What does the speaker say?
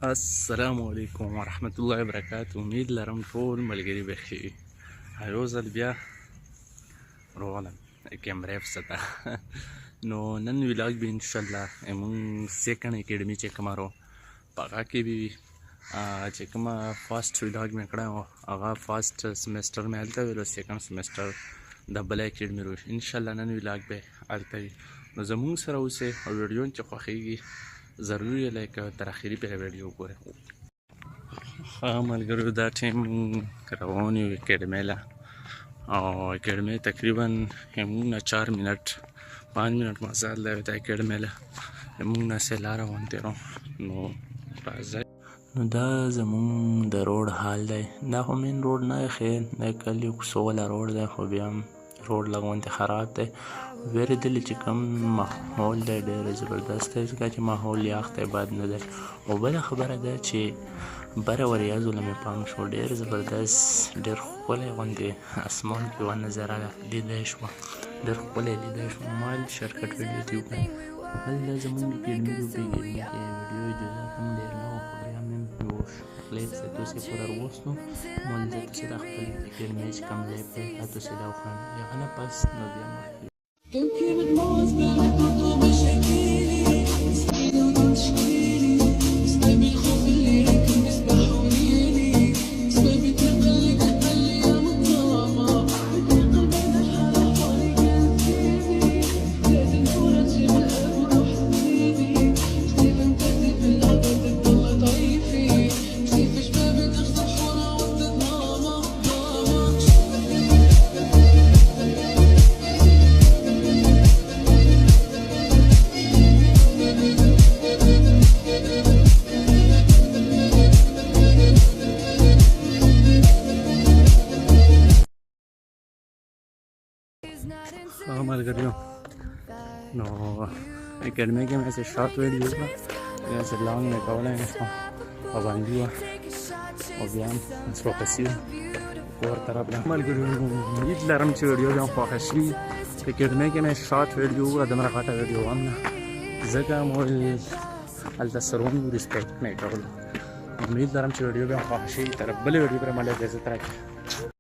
السلام علیکم ورحمت الله وبرکاته. امید لرم ټول ملګري بخیر وي. یو ځل بیا راغلم کیمرې پسته نو نن ولاګ به انشاءالله موږ سیکنډ اکیډمي چې کومه رو په هغه کې به وي چې کومه فاسټ ولاګ مې کړی و هغه فاسټ سمیسټر مې هلته ویلو سیکنډ سمیسټر د بله اکیډمي رو انشاءالله نن ولاګ به هلته وي. نو زموږ سره اوسئ او ویډیو چې خوښیږي ضروري لایک تر اخري پورې ویډیو وګورئ. ښه ملګرو دا ټایم روان یو اکیډمۍ له او اکیډمۍ تقریبا موږ نه 4 منټ 5 منټ مزل دی د اکیډمۍ له موږ نه سه لاره وانتېرو. نو راځئ نو دا زموږ د روډ حال دی. دا خو مین روډ نه دی خیر دا کلیو کوڅو والا روډ دی خو بیا هم روډ لږ غوندې خراب دی. ویرېدلې چې کوم ماحول دی ډېر زبردست دی ځکه چې ماحول یخ دی بد نه دی. او بله خبره ده چې بره وریځو له مې پام شو ډېر زبردست ډېر ښکلی غوندې اسمان کې یوه نظره لیدی شوه ډېر ښکلی لیدی شوه. ما شرکت ویډیو دې وکړه هلته زموږ اکیډمي رو په اکیډمي کې ویډیو اجازات هم ډېر نه وه خو بیا مې یو خپلې تاسې پورې راوستو مول زه تاسې د خپل اکیډمۍ چې کوم ځای پرې دا تاسې دا وښایم د هغه نه پس نو بیا مخکې ملګریو نو اکیډمۍ کې مې شارټ ویډیو وکړه داسې لانګ مې کولی نه شوه پابندي وه او بیا هم مسواقسي وه کور طرف له ملګریو امید لرم چې ویډیو بیا هم خوښه شي. اکیډمۍ کې مې شارټ ویډیو وکړه دومره غټه ویډیو هم نه ځکه مو هلته سرونو ریسپیکټ مې کولو. امید لرم چې ویډیو بیا هم خوښه شي تر بلې ویډیو پورې ما له اجازت راکړئ.